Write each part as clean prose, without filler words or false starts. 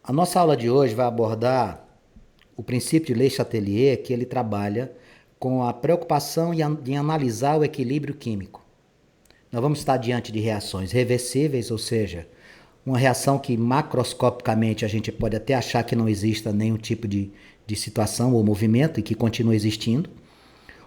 A nossa aula de hoje vai abordar o princípio de Le Chatelier, que ele trabalha com a preocupação em analisar o equilíbrio químico. Nós vamos estar diante de reações reversíveis, ou seja, uma reação que macroscopicamente a gente pode até achar que não exista nenhum tipo de situação ou movimento e que continua existindo,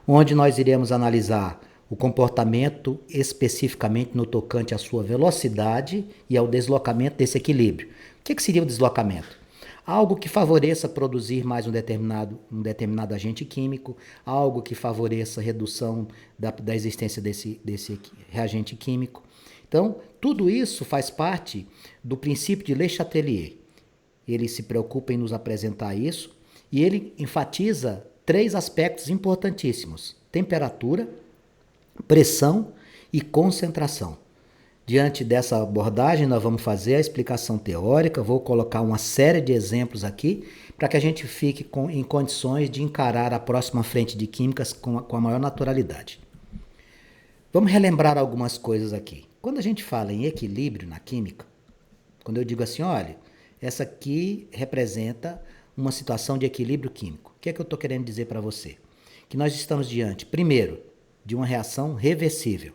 onde nós iremos analisar o comportamento especificamente no tocante à sua velocidade e ao deslocamento desse equilíbrio. O que seria o deslocamento? Algo que favoreça produzir mais um determinado agente químico, algo que favoreça a redução da existência desse reagente químico. Então, tudo isso faz parte do princípio de Le Chatelier. Ele se preocupa em nos apresentar isso e ele enfatiza três aspectos importantíssimos: temperatura, pressão e concentração. Diante dessa abordagem, nós vamos fazer a explicação teórica, vou colocar uma série de exemplos aqui para que a gente fique em condições de encarar a próxima frente de químicas com a maior naturalidade. Vamos relembrar algumas coisas aqui. Quando a gente fala em equilíbrio na química, quando eu digo assim, olha, essa aqui representa uma situação de equilíbrio químico. O que é que eu estou querendo dizer para você? Que nós estamos diante, primeiro, de uma reação reversível.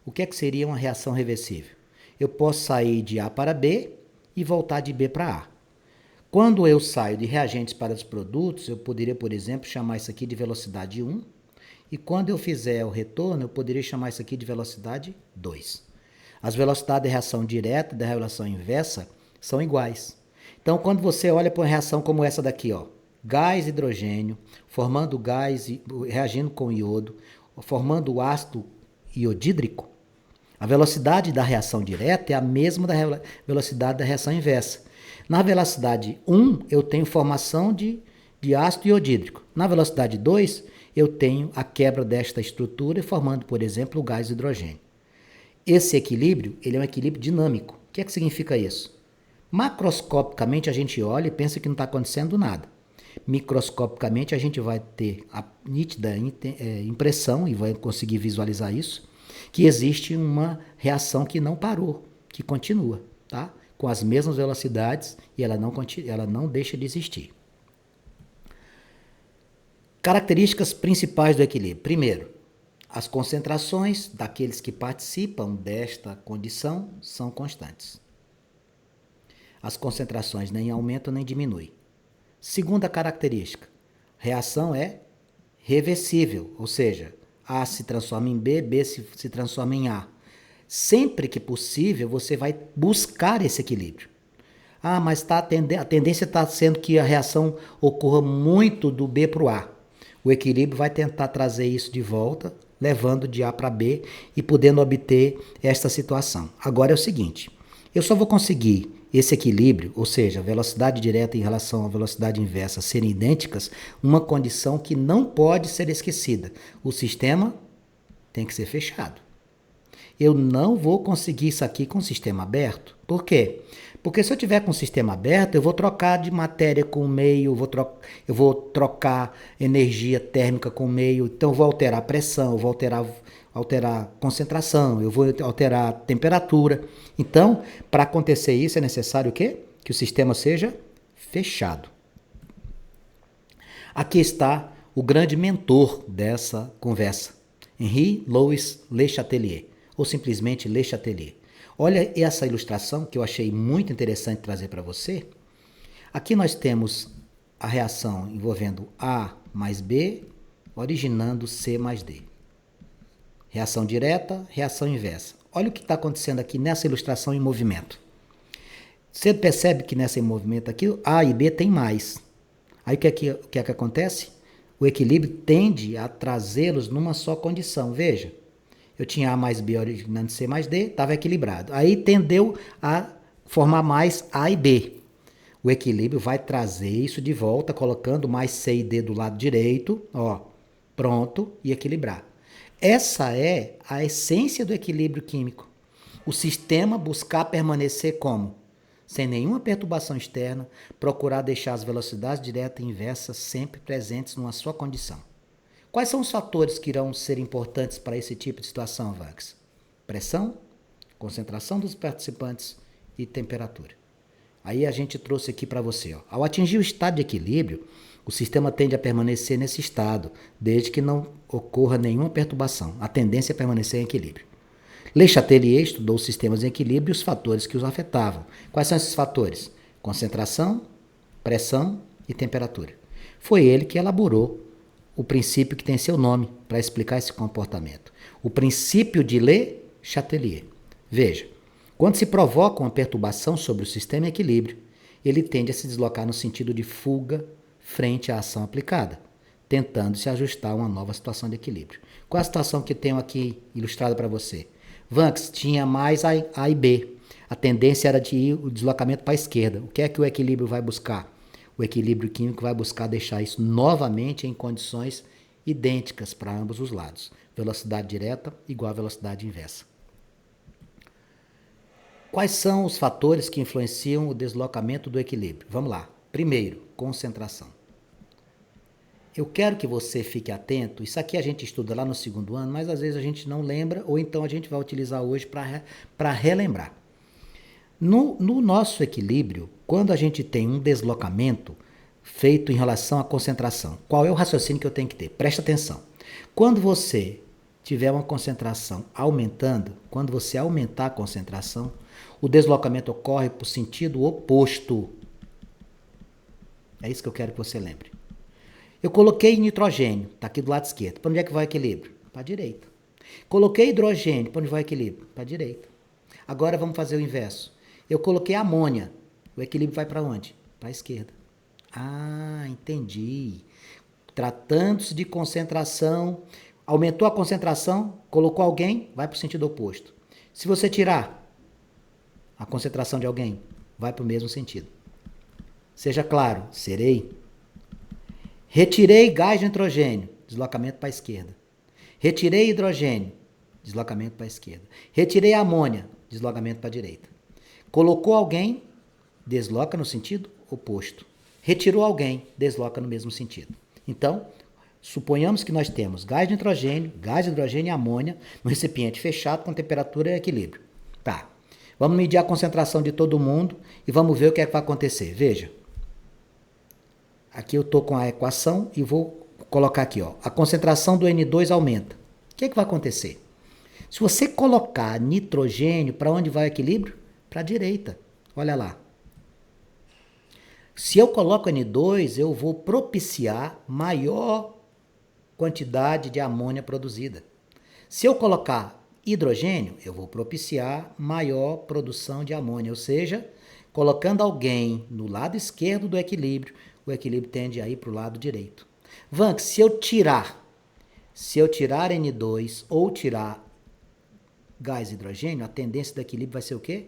O que é que seria uma reação reversível? Eu posso sair de A para B e voltar de B para A. Quando eu saio de reagentes para os produtos, eu poderia, por exemplo, chamar isso aqui de velocidade 1. E quando eu fizer o retorno, eu poderia chamar isso aqui de velocidade 2. As velocidades de reação direta e da reação inversa são iguais. Então, quando você olha para uma reação como essa daqui, ó, gás hidrogênio, formando gás, reagindo com iodo, formando o ácido iodídrico, a velocidade da reação direta é a mesma da velocidade da reação inversa. Na velocidade 1, eu tenho formação de ácido iodídrico. Na velocidade 2, eu tenho a quebra desta estrutura, formando, por exemplo, o gás hidrogênio. Esse equilíbrio, ele é um equilíbrio dinâmico. O que é que significa isso? Macroscopicamente, a gente olha e pensa que não está acontecendo nada. Microscopicamente, a gente vai ter a nítida impressão, e vai conseguir visualizar isso, que existe uma reação que não parou, que continua, tá? Com as mesmas velocidades e ela não deixa de existir. Características principais do equilíbrio. Primeiro, as concentrações daqueles que participam desta condição são constantes. As concentrações nem aumentam nem diminuem. Segunda característica, reação é reversível, ou seja, A se transforma em B, B se transforma em A. Sempre que possível, você vai buscar esse equilíbrio. Ah, mas a tendência está sendo que a reação ocorra muito do B para o A. O equilíbrio vai tentar trazer isso de volta, levando de A para B e podendo obter esta situação. Agora é o seguinte, eu só vou conseguir esse equilíbrio, ou seja, a velocidade direta em relação à velocidade inversa serem idênticas, uma condição que não pode ser esquecida. O sistema tem que ser fechado. Eu não vou conseguir isso aqui com o sistema aberto. Por quê? Porque se eu tiver com o sistema aberto, eu vou trocar de matéria com o meio, eu vou trocar energia térmica com o meio, então eu vou alterar a pressão, eu vou alterar a concentração, eu vou alterar a temperatura. Então, para acontecer isso, é necessário o quê? Que o sistema seja fechado. Aqui está o grande mentor dessa conversa, Henri Louis Le Chatelier, ou simplesmente Le Chatelier. Olha essa ilustração que eu achei muito interessante trazer para você. Aqui nós temos a reação envolvendo A mais B, originando C mais D. Reação direta, reação inversa. Olha o que está acontecendo aqui nessa ilustração em movimento. Você percebe que nesse movimento aqui, A e B tem mais. Aí o que é que acontece? O equilíbrio tende a trazê-los numa só condição. Veja, eu tinha A mais B originando C mais D, estava equilibrado. Aí tendeu a formar mais A e B. O equilíbrio vai trazer isso de volta, colocando mais C e D do lado direito, ó, pronto, e equilibrar. Essa é a essência do equilíbrio químico. O sistema buscar permanecer como? Sem nenhuma perturbação externa, procurar deixar as velocidades direta e inversa sempre presentes numa só condição. Quais são os fatores que irão ser importantes para esse tipo de situação, Vax? Pressão, concentração dos participantes e temperatura. Aí a gente trouxe aqui para você. Ó. Ao atingir o estado de equilíbrio, o sistema tende a permanecer nesse estado, desde que não ocorra nenhuma perturbação. A tendência é permanecer em equilíbrio. Le Chatelier estudou os sistemas em equilíbrio e os fatores que os afetavam. Quais são esses fatores? Concentração, pressão e temperatura. Foi ele que elaborou o princípio que tem seu nome para explicar esse comportamento. O princípio de Le Chatelier. Veja, quando se provoca uma perturbação sobre o sistema em equilíbrio, ele tende a se deslocar no sentido de fuga frente à ação aplicada, tentando se ajustar a uma nova situação de equilíbrio. Qual é a situação que tenho aqui ilustrada para você? Vanks tinha mais A e B. A tendência era de ir o deslocamento para a esquerda. O que é que o equilíbrio vai buscar? O equilíbrio químico vai buscar deixar isso novamente em condições idênticas para ambos os lados. Velocidade direta igual a velocidade inversa. Quais são os fatores que influenciam o deslocamento do equilíbrio? Vamos lá. Primeiro, concentração. Eu quero que você fique atento. Isso aqui a gente estuda lá no segundo ano, mas às vezes a gente não lembra, ou então a gente vai utilizar hoje para relembrar. No nosso equilíbrio, quando a gente tem um deslocamento feito em relação à concentração, qual é o raciocínio que eu tenho que ter? Presta atenção. Quando você tiver uma concentração aumentando, quando você aumentar a concentração, o deslocamento ocorre por sentido oposto. É isso que eu quero que você lembre. Eu coloquei nitrogênio, está aqui do lado esquerdo. Para onde é que vai o equilíbrio? Para a direita. Coloquei hidrogênio, para onde vai o equilíbrio? Para a direita. Agora vamos fazer o inverso. Eu coloquei amônia, o equilíbrio vai para onde? Para a esquerda. Ah, entendi. Tratando-se de concentração, aumentou a concentração, colocou alguém, vai para o sentido oposto. Se você tirar a concentração de alguém, vai para o mesmo sentido. Seja claro, serei. Retirei gás de nitrogênio, deslocamento para a esquerda. Retirei hidrogênio, deslocamento para a esquerda. Retirei amônia, deslocamento para a direita. Colocou alguém, desloca no sentido oposto. Retirou alguém, desloca no mesmo sentido. Então, suponhamos que nós temos gás de nitrogênio, gás de hidrogênio e amônia no recipiente fechado com temperatura e equilíbrio. Tá. Vamos medir a concentração de todo mundo e vamos ver o que é que vai acontecer. Veja. Aqui eu estou com a equação e vou colocar aqui. Ó, a concentração do N2 aumenta. O que é que vai acontecer? Se você colocar nitrogênio, para onde vai o equilíbrio? Para a direita. Olha lá. Se eu coloco N2, eu vou propiciar maior quantidade de amônia produzida. Se eu colocar hidrogênio, eu vou propiciar maior produção de amônia, ou seja, colocando alguém no lado esquerdo do equilíbrio, o equilíbrio tende a ir para o lado direito. Vank, se eu tirar N2 ou tirar gás hidrogênio, a tendência do equilíbrio vai ser o quê?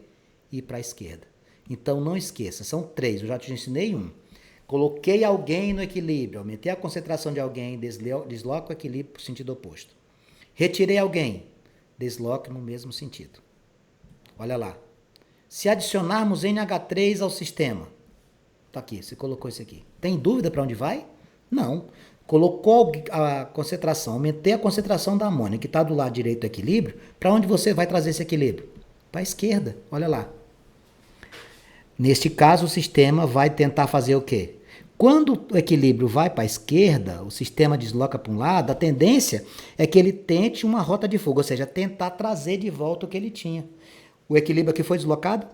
Ir para a esquerda. Então não esqueça, são 3, eu já te ensinei um. Coloquei alguém no equilíbrio, aumentei a concentração de alguém, desloco o equilíbrio para o sentido oposto. Retirei alguém, desloque no mesmo sentido. Olha lá. Se adicionarmos NH3 ao sistema, tá aqui, você colocou isso aqui. Tem dúvida para onde vai? Não. Colocou a concentração, aumentei a concentração da amônia, que está do lado direito do equilíbrio, para onde você vai trazer esse equilíbrio? Para a esquerda, olha lá. Neste caso, o sistema vai tentar fazer o quê? Quando o equilíbrio vai para a esquerda, o sistema desloca para um lado, a tendência é que ele tente uma rota de fuga, ou seja, tentar trazer de volta o que ele tinha. O equilíbrio aqui foi deslocado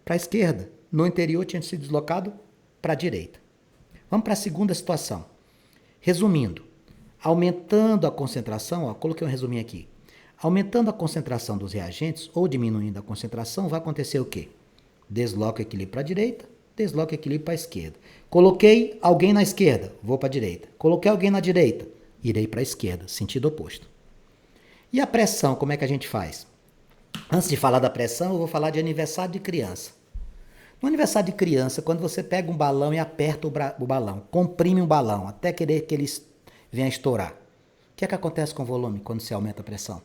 para a esquerda. No interior tinha sido deslocado para a direita. Vamos para a segunda situação. Resumindo, aumentando a concentração, ó, coloquei um resuminho aqui. Aumentando a concentração dos reagentes ou diminuindo a concentração, vai acontecer o quê? Desloca o equilíbrio para a direita, desloca o equilíbrio para a esquerda. Coloquei alguém na esquerda, vou para a direita. Coloquei alguém na direita, irei para a esquerda, sentido oposto. E a pressão, como é que a gente faz? Antes de falar da pressão, eu vou falar de aniversário de criança. No aniversário de criança, quando você pega um balão e aperta o balão, comprime um balão até querer que ele venha estourar. O que é que acontece com o volume quando você aumenta a pressão?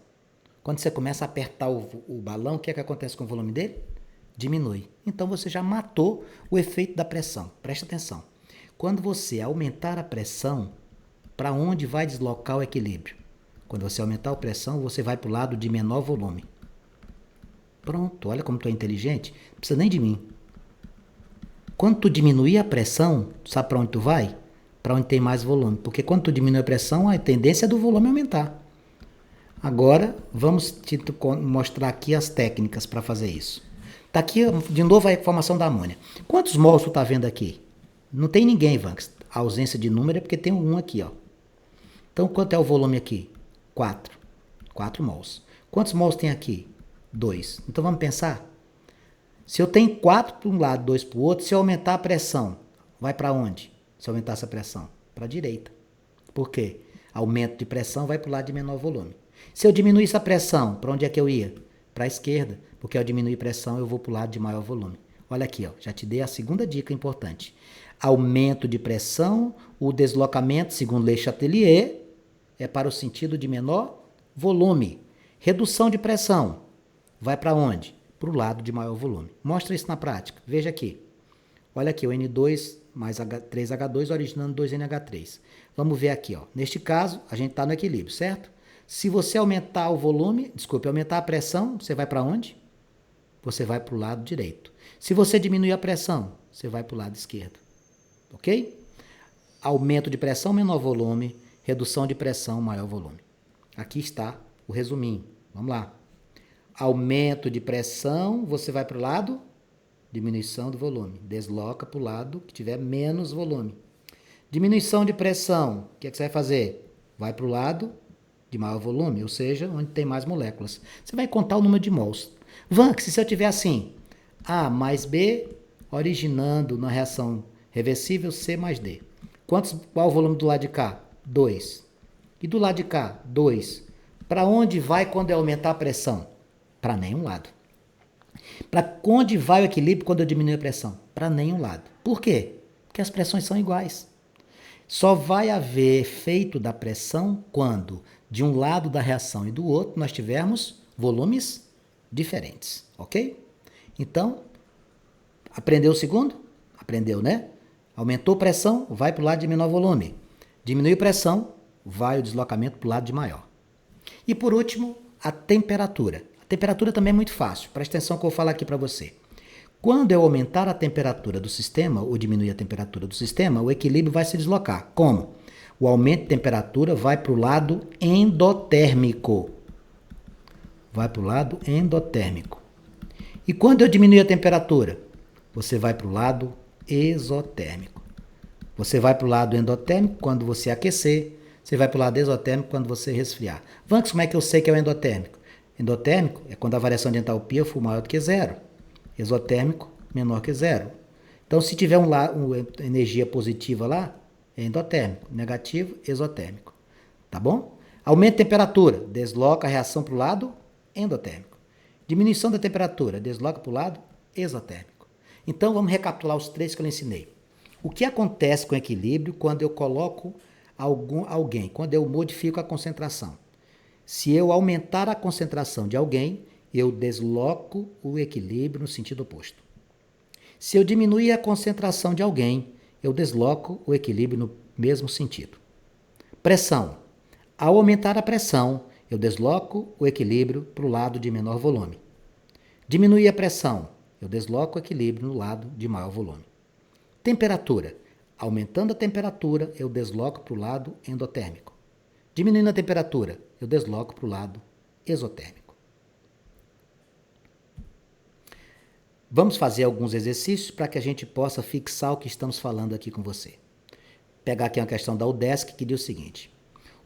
Quando você começa a apertar o balão, o que é que acontece com o volume dele? Diminui. Então você já matou o efeito da pressão. Presta atenção. Quando você aumentar a pressão, para onde vai deslocar o equilíbrio? Quando você aumentar a pressão, você vai para o lado de menor volume. Pronto, olha como tu é inteligente. Não precisa nem de mim. Quando tu diminuir a pressão, sabe para onde tu vai? Para onde tem mais volume. Porque quando tu diminui a pressão, a tendência é do volume aumentar. Agora, vamos te mostrar aqui as técnicas para fazer isso. Tá aqui, de novo, a formação da amônia. Quantos mols tu tá vendo aqui? Não tem ninguém, Vanks. A ausência de número é porque tem um aqui, ó. Então, quanto é o volume aqui? 4. 4 mols. Quantos mols tem aqui? 2. Então, vamos pensar? Se eu tenho 4 para um lado, 2 para o outro, se eu aumentar a pressão, vai para onde? Se eu aumentar essa pressão? Para a direita. Por quê? Aumento de pressão vai para o lado de menor volume. Se eu diminuísse a pressão, para onde é que eu ia? Para a esquerda, porque ao diminuir pressão eu vou para o lado de maior volume. Olha aqui, ó, já te dei a segunda dica importante. Aumento de pressão, o deslocamento, segundo Le Chatelier, é para o sentido de menor volume. Redução de pressão, vai para onde? Para o lado de maior volume. Mostra isso na prática. Veja aqui. Olha aqui, o N2 mais 3H2 originando 2NH3. Vamos ver aqui, ó. Neste caso, a gente está no equilíbrio, certo? Se você aumentar o volume, aumentar a pressão, você vai para onde? Você vai para o lado direito. Se você diminuir a pressão, você vai para o lado esquerdo. Ok? Aumento de pressão, menor volume. Redução de pressão, maior volume. Aqui está o resuminho. Vamos lá. Aumento de pressão, você vai para o lado, diminuição do volume. Desloca para o lado que tiver menos volume. Diminuição de pressão, o que é que você vai fazer? Vai para o lado de maior volume, ou seja, onde tem mais moléculas. Você vai contar o número de mols. Vanks, se eu tiver assim, A mais B, originando na reação reversível C mais D. Qual o volume do lado de cá? 2. E do lado de cá? 2. Para onde vai quando eu aumentar a pressão? Para nenhum lado. Para onde vai o equilíbrio quando eu diminuir a pressão? Para nenhum lado. Por quê? Porque as pressões são iguais. Só vai haver efeito da pressão quando, de um lado da reação e do outro, nós tivermos volumes diferentes. Ok? Então, aprendeu o segundo? Aprendeu, né? Aumentou pressão, vai para o lado de menor volume. Diminuiu pressão, vai o deslocamento para o lado de maior. E por último, a temperatura. A temperatura também é muito fácil. Presta atenção que eu vou falar aqui para você. Quando eu aumentar a temperatura do sistema ou diminuir a temperatura do sistema, o equilíbrio vai se deslocar. Como? O aumento de temperatura vai para o lado endotérmico. Vai para o lado endotérmico. E quando eu diminuir a temperatura, você vai para o lado exotérmico. Você vai para o lado endotérmico quando você aquecer. Você vai para o lado exotérmico quando você resfriar. Vanks, como é que eu sei que é o endotérmico? Endotérmico é quando a variação de entalpia for maior do que zero. Exotérmico, menor que zero. Então, se tiver uma energia positiva lá, é endotérmico. Negativo, exotérmico. Tá bom? Aumento de temperatura, desloca a reação para o lado endotérmico. Diminuição da temperatura, desloca para o lado exotérmico. Então, vamos recapitular os três que eu lhe ensinei. O que acontece com o equilíbrio quando eu coloco alguém, quando eu modifico a concentração? Se eu aumentar a concentração de alguém, eu desloco o equilíbrio no sentido oposto. Se eu diminuir a concentração de alguém, eu desloco o equilíbrio no mesmo sentido. Pressão. Ao aumentar a pressão, eu desloco o equilíbrio para o lado de menor volume. Diminuir a pressão, eu desloco o equilíbrio no lado de maior volume. Temperatura. Aumentando a temperatura, eu desloco para o lado endotérmico. Diminuindo a temperatura, eu desloco para o lado exotérmico. Vamos fazer alguns exercícios para que a gente possa fixar o que estamos falando aqui com você. Pegar aqui uma questão da UDESC que diz o seguinte.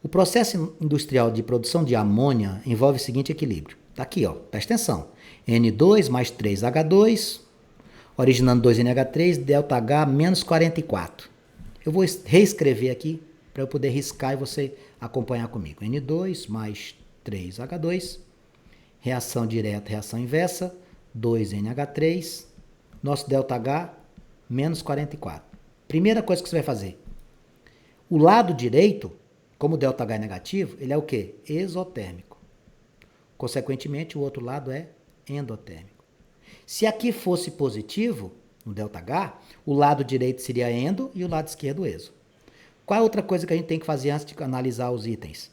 O processo industrial de produção de amônia envolve o seguinte equilíbrio. Está aqui, ó, presta atenção. N2 mais 3H2, originando 2NH3, ΔH menos 44. Eu vou reescrever aqui para eu poder riscar e você acompanhar comigo. N2 mais 3H2, reação direta, reação inversa, 2NH3, nosso ΔH menos 44. Primeira coisa que você vai fazer. O lado direito, como o ΔH é negativo, ele é o quê? Exotérmico. Consequentemente, o outro lado é endotérmico. Se aqui fosse positivo, no ΔH, o lado direito seria endo e o lado esquerdo exo. Qual é a outra coisa que a gente tem que fazer antes de analisar os itens?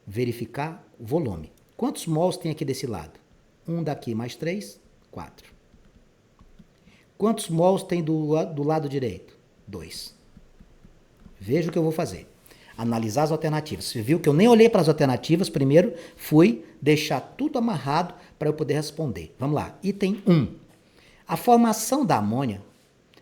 Verificar o volume. Quantos mols tem aqui desse lado? 1 daqui mais 3, 4. Quantos mols tem do lado direito? 2. Veja o que eu vou fazer. Analisar as alternativas. Você viu que eu nem olhei para as alternativas, primeiro fui deixar tudo amarrado para eu poder responder. Vamos lá. Item 1. A formação da amônia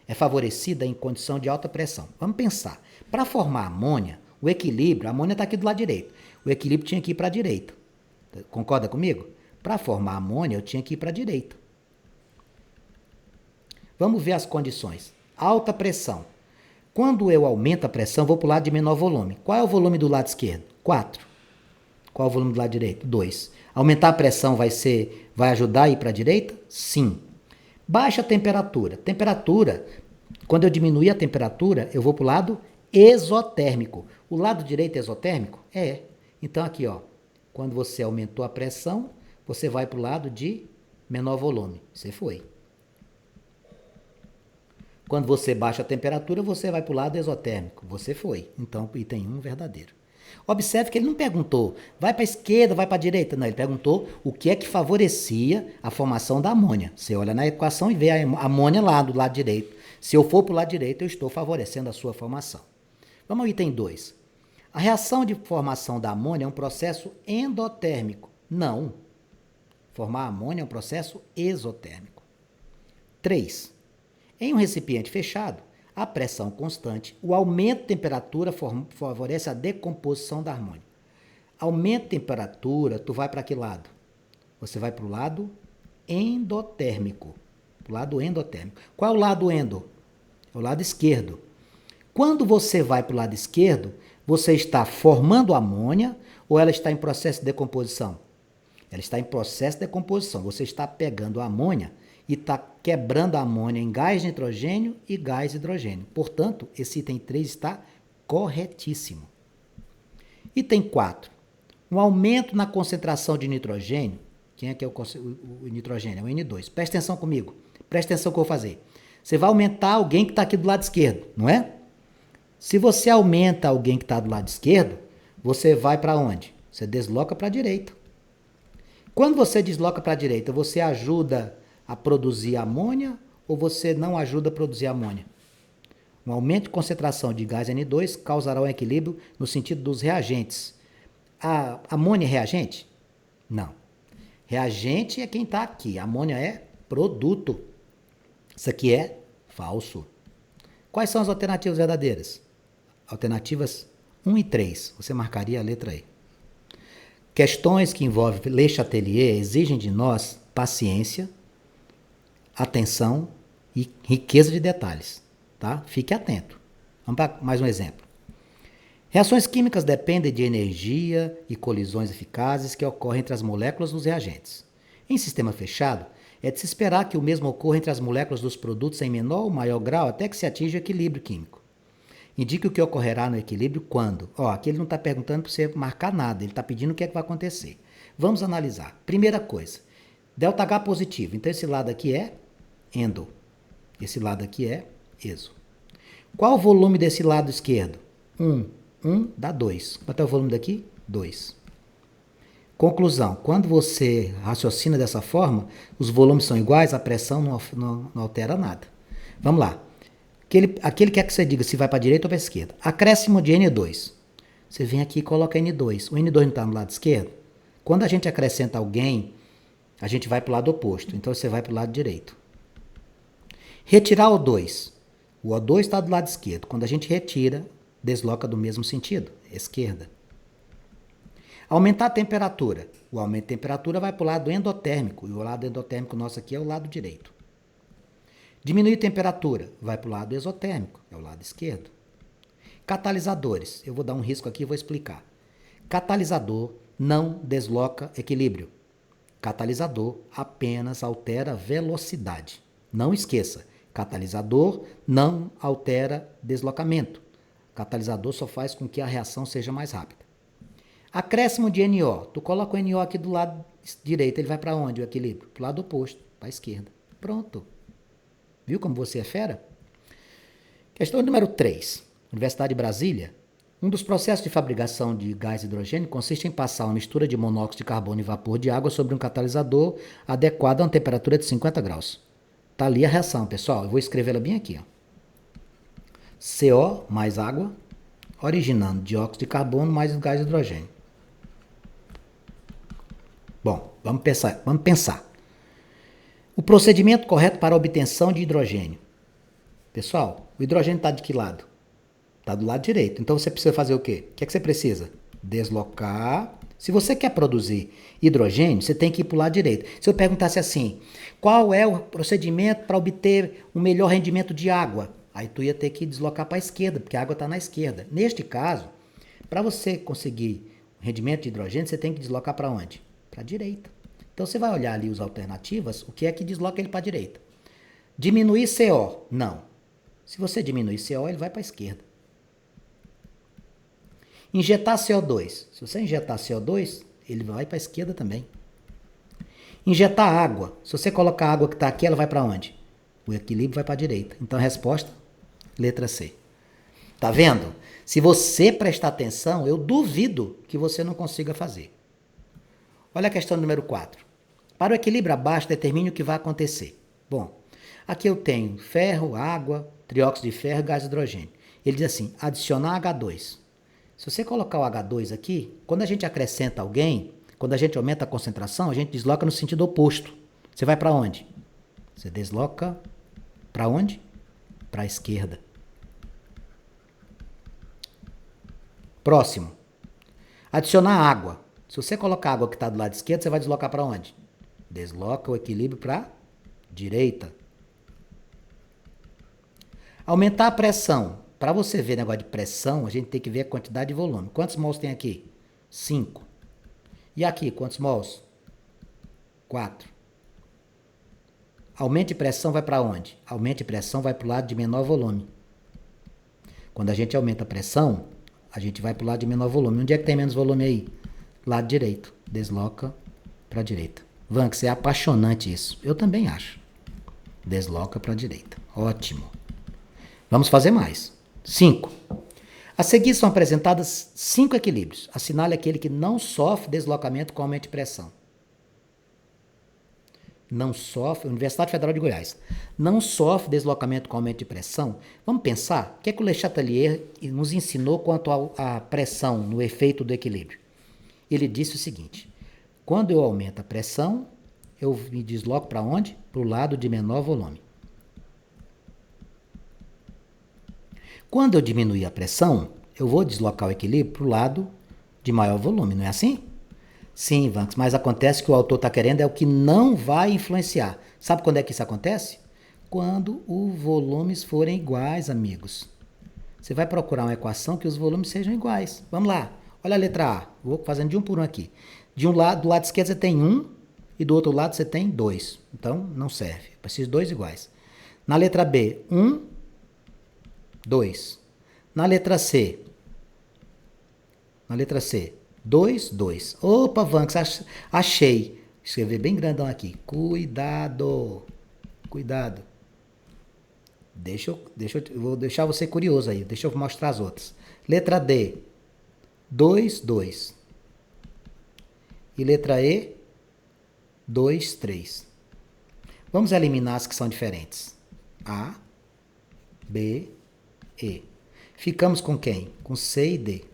é favorecida em condição de alta pressão. Vamos pensar. Para formar amônia, o equilíbrio, a amônia está aqui do lado direito. O equilíbrio tinha que ir para a direita. Concorda comigo? Para formar amônia, eu tinha que ir para a direita. Vamos ver as condições. Alta pressão. Quando eu aumento a pressão, vou para o lado de menor volume. Qual é o volume do lado esquerdo? 4. Qual é o volume do lado direito? 2. Aumentar a pressão vai ajudar a ir para a direita? Sim. Baixa temperatura. Temperatura, quando eu diminuir a temperatura, eu vou para o lado exotérmico. O lado direito é exotérmico? É. Então aqui, ó, quando você aumentou a pressão, você vai para o lado de menor volume. Você foi. Quando você baixa a temperatura, você vai para o lado exotérmico. Você foi. Então, item 1 verdadeiro. Observe que ele não perguntou, vai para a esquerda, vai para a direita. Não, ele perguntou o que é que favorecia a formação da amônia. Você olha na equação e vê a amônia lá do lado direito. Se eu for para o lado direito, eu estou favorecendo a sua formação. Vamos ao item 2. A reação de formação da amônia é um processo endotérmico. Não. Formar amônia é um processo exotérmico. 3. Em um recipiente fechado, a pressão constante, o aumento de temperatura favorece a decomposição da amônia. Aumento de temperatura, tu vai para que lado? Você vai para o lado endotérmico. Pro lado endotérmico. Qual é o lado endo? É o lado esquerdo. Quando você vai para o lado esquerdo, você está formando amônia ou ela está em processo de decomposição? Ela está em processo de decomposição. Você está pegando a amônia e está quebrando a amônia em gás nitrogênio e gás hidrogênio. Portanto, esse item 3 está corretíssimo. Item 4. Um aumento na concentração de nitrogênio. Quem é que é o nitrogênio? É o N2. Presta atenção comigo. Presta atenção no que eu vou fazer. Você vai aumentar alguém que está aqui do lado esquerdo, não é? Se você aumenta alguém que está do lado esquerdo, você vai para onde? Você desloca para a direita. Quando você desloca para a direita, você ajuda a produzir amônia ou você não ajuda a produzir amônia? Um aumento de concentração de gás N2 causará um equilíbrio no sentido dos reagentes. A amônia é reagente? Não. Reagente é quem está aqui. A amônia é produto. Isso aqui é falso. Quais são as alternativas verdadeiras? Alternativas 1 e 3. Você marcaria a letra E. Questões que envolvem Le Chatelier exigem de nós paciência, atenção e riqueza de detalhes. Tá? Fique atento. Vamos para mais um exemplo. Reações químicas dependem de energia e colisões eficazes que ocorrem entre as moléculas dos reagentes. Em sistema fechado, é de se esperar que o mesmo ocorra entre as moléculas dos produtos em menor ou maior grau até que se atinja o equilíbrio químico. Indique o que ocorrerá no equilíbrio quando. Aqui ele não está perguntando para você marcar nada, ele está pedindo o que é que vai acontecer. Vamos analisar. Primeira coisa, ΔH positivo. Então esse lado aqui é endo. Esse lado aqui é exo. Qual o volume desse lado esquerdo? 1. 1 dá 2. Quanto é o volume daqui? 2. Conclusão. Quando você raciocina dessa forma, os volumes são iguais, a pressão não altera nada. Vamos lá. Aquele quer que você diga se vai para a direita ou para a esquerda. Acréscimo de N2. Você vem aqui e coloca N2. O N2 não está no lado esquerdo? Quando a gente acrescenta alguém, a gente vai para o lado oposto. Então você vai para o lado direito. Retirar O2. O O2 está do lado esquerdo. Quando a gente retira, desloca do mesmo sentido, esquerda. Aumentar a temperatura. O aumento de temperatura vai para o lado endotérmico. E o lado endotérmico nosso aqui é o lado direito. Diminuir a temperatura. Vai para o lado exotérmico. É o lado esquerdo. Catalisadores. Eu vou dar um risco aqui e vou explicar. Catalisador não desloca equilíbrio. Catalisador apenas altera velocidade. Não esqueça. Catalisador não altera deslocamento. Catalisador só faz com que a reação seja mais rápida. Acréscimo de NO. Tu coloca o NO aqui do lado direito, ele vai para onde o equilíbrio? Para o lado oposto, para a esquerda. Pronto. Viu como você é fera? Questão número 3. Universidade de Brasília. Um dos processos de fabricação de gás hidrogênio consiste em passar uma mistura de monóxido de carbono e vapor de água sobre um catalisador adequado a uma temperatura de 50 graus. Tá ali a reação, pessoal. Eu vou escrevê-la bem aqui, ó. CO mais água, originando dióxido de carbono mais o gás de hidrogênio. Bom, vamos pensar. O procedimento correto para a obtenção de hidrogênio. Pessoal, o hidrogênio está de que lado? Está do lado direito. Então você precisa fazer o quê? O que é que você precisa? Deslocar. Se você quer produzir hidrogênio, você tem que ir para o lado direito. Se eu perguntasse assim, qual é o procedimento para obter um melhor rendimento de água? Aí tu ia ter que deslocar para a esquerda, porque a água está na esquerda. Neste caso, para você conseguir rendimento de hidrogênio, você tem que deslocar para onde? Para a direita. Então você vai olhar ali as alternativas, o que é que desloca ele para a direita? Diminuir CO? Não. Se você diminuir CO, ele vai para a esquerda. Injetar CO2. Se você injetar CO2, ele vai para a esquerda também. Injetar água. Se você colocar a água que está aqui, ela vai para onde? O equilíbrio vai para a direita. Então a resposta, letra C. Tá vendo? Se você prestar atenção, eu duvido que você não consiga fazer. Olha a questão número 4. Para o equilíbrio abaixo, determine o que vai acontecer. Bom, aqui eu tenho ferro, água, trióxido de ferro e gás de hidrogênio. Ele diz assim, adicionar H2. Se você colocar o H2 aqui, quando a gente acrescenta alguém, quando a gente aumenta a concentração, a gente desloca no sentido oposto. Você vai para onde? Você desloca para onde? Para a esquerda. Próximo. Adicionar água. Se você colocar a água que está do lado esquerdo, você vai deslocar para onde? Desloca o equilíbrio para a direita. Aumentar a pressão. Para você ver negócio de pressão, a gente tem que ver a quantidade de volume. Quantos mols tem aqui? 5. E aqui, quantos mols? 4. Aumento de pressão vai para onde? Aumento de pressão vai para o lado de menor volume. Quando a gente aumenta a pressão, a gente vai para o lado de menor volume. Onde é que tem menos volume aí? Lado direito. Desloca para a direita. Vanks, é apaixonante isso. Eu também acho. Desloca para a direita. Ótimo. Vamos fazer mais. 5. A seguir são apresentadas 5 equilíbrios. Assinale aquele que não sofre deslocamento com aumento de pressão. Não sofre, Universidade Federal de Goiás, não sofre deslocamento com aumento de pressão. Vamos pensar, o que é que o Le Chatelier nos ensinou quanto à pressão no efeito do equilíbrio? Ele disse o seguinte, quando eu aumento a pressão, eu me desloco para onde? Para o lado de menor volume. Quando eu diminuir a pressão, eu vou deslocar o equilíbrio para o lado de maior volume, não é assim? Sim, Vanks, mas acontece que o autor está querendo é o que não vai influenciar. Sabe quando é que isso acontece? Quando os volumes forem iguais, amigos. Você vai procurar uma equação que os volumes sejam iguais. Vamos lá. Olha a letra A. Vou fazendo de um por um aqui. Do lado esquerdo você tem 1 e do outro lado você tem 2. Então, não serve. Eu preciso de 2 iguais. Na letra B, 1, 2. Na letra C, 2, 2. Opa, Vanks, achei. Escrever bem grandão aqui. Cuidado. Cuidado. Eu vou deixar você curioso aí. Deixa eu mostrar as outras. Letra D, 2, 2. E letra E, 2, 3. Vamos eliminar as que são diferentes. A, B, E. Ficamos com quem? Com C e D.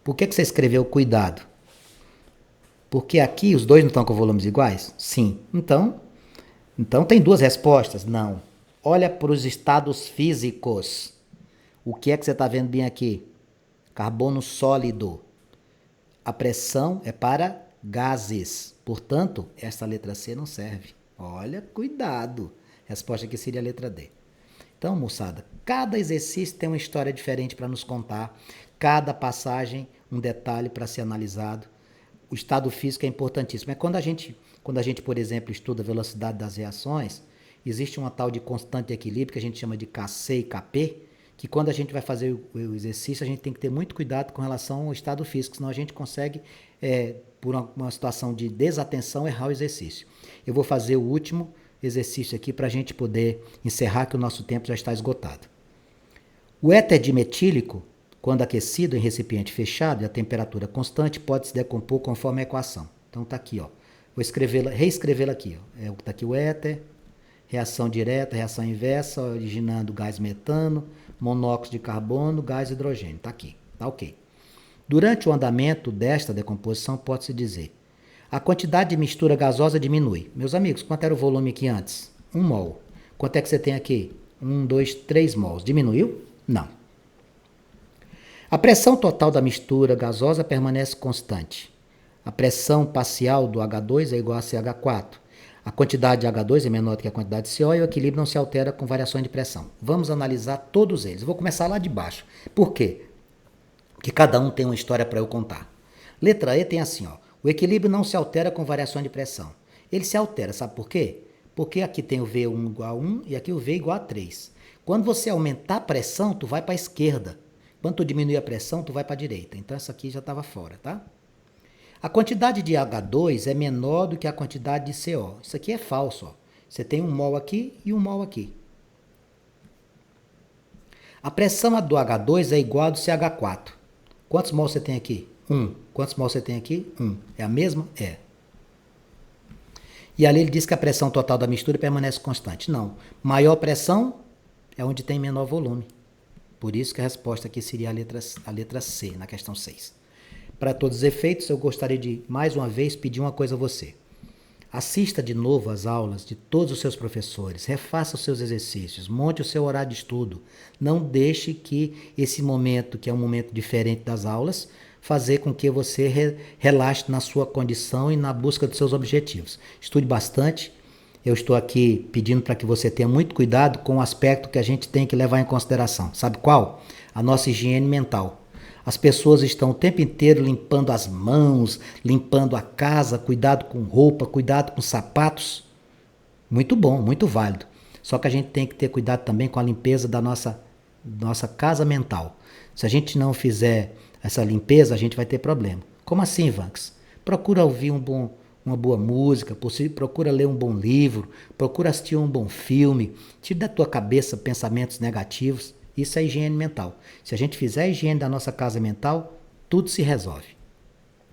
Por que você escreveu cuidado? Porque aqui os dois não estão com volumes iguais? Sim. Então tem duas respostas? Não. Olha para os estados físicos. O que é que você está vendo bem aqui? Carbono sólido. A pressão é para gases. Portanto, essa letra C não serve. Olha, cuidado. A resposta aqui seria a letra D. Então, moçada, cada exercício tem uma história diferente para nos contar. Cada passagem, um detalhe para ser analisado. O estado físico é importantíssimo. É quando a gente, por exemplo, estuda a velocidade das reações, existe uma tal de constante de equilíbrio que a gente chama de Kc e Kp, que quando a gente vai fazer o exercício, a gente tem que ter muito cuidado com relação ao estado físico, senão a gente consegue, por uma situação de desatenção, errar o exercício. Eu vou fazer o último exercício aqui para a gente poder encerrar, que o nosso tempo já está esgotado. O éter dimetílico, quando aquecido em recipiente fechado e a temperatura constante, pode se decompor conforme a equação. Então está aqui, ó. Vou reescrevê-la aqui. Está aqui o éter, reação direta, reação inversa, originando gás metano, monóxido de carbono, gás hidrogênio. Está aqui, tá ok. Durante o andamento desta decomposição, pode-se dizer, a quantidade de mistura gasosa diminui. Meus amigos, quanto era o volume aqui antes? 1 mol. Quanto é que você tem aqui? 1, 2, 3 mols. Diminuiu? Não. A pressão total da mistura gasosa permanece constante. A pressão parcial do H2 é igual a CH4. A quantidade de H2 é menor do que a quantidade de CO e o equilíbrio não se altera com variações de pressão. Vamos analisar todos eles. Vou começar lá de baixo. Por quê? Porque cada um tem uma história para eu contar. Letra E tem assim, ó. O equilíbrio não se altera com variação de pressão. Ele se altera, sabe por quê? Porque aqui tem o V1 igual a 1 e aqui o V igual a 3. Quando você aumentar a pressão, tu vai para a esquerda. Quando tu diminuir a pressão, tu vai para a direita. Então essa aqui já estava fora, tá? A quantidade de H2 é menor do que a quantidade de CO. Isso aqui é falso, ó. Você tem 1 mol aqui e 1 mol aqui. A pressão do H2 é igual a do CH4. Quantos mols você tem aqui? 1. Quantos mols você tem aqui? 1. É a mesma? É. E ali ele diz que a pressão total da mistura permanece constante. Não. Maior pressão é onde tem menor volume. Por isso que a resposta aqui seria a letra C, na questão 6. Para todos os efeitos, eu gostaria de, mais uma vez, pedir uma coisa a você. Assista de novo às aulas de todos os seus professores, refaça os seus exercícios, monte o seu horário de estudo. Não deixe que esse momento, que é um momento diferente das aulas, fazer com que você relaxe na sua condição e na busca dos seus objetivos. Estude bastante. Eu estou aqui pedindo para que você tenha muito cuidado com o aspecto que a gente tem que levar em consideração. Sabe qual? A nossa higiene mental. As pessoas estão o tempo inteiro limpando as mãos, limpando a casa, cuidado com roupa, cuidado com sapatos. Muito bom, muito válido. Só que a gente tem que ter cuidado também com a limpeza da nossa casa mental. Se a gente não fizer essa limpeza, a gente vai ter problema. Como assim, Vanks? Procura ouvir uma boa música, procura ler um bom livro, procura assistir um bom filme, tira da tua cabeça pensamentos negativos. Isso é higiene mental. Se a gente fizer a higiene da nossa casa mental, tudo se resolve.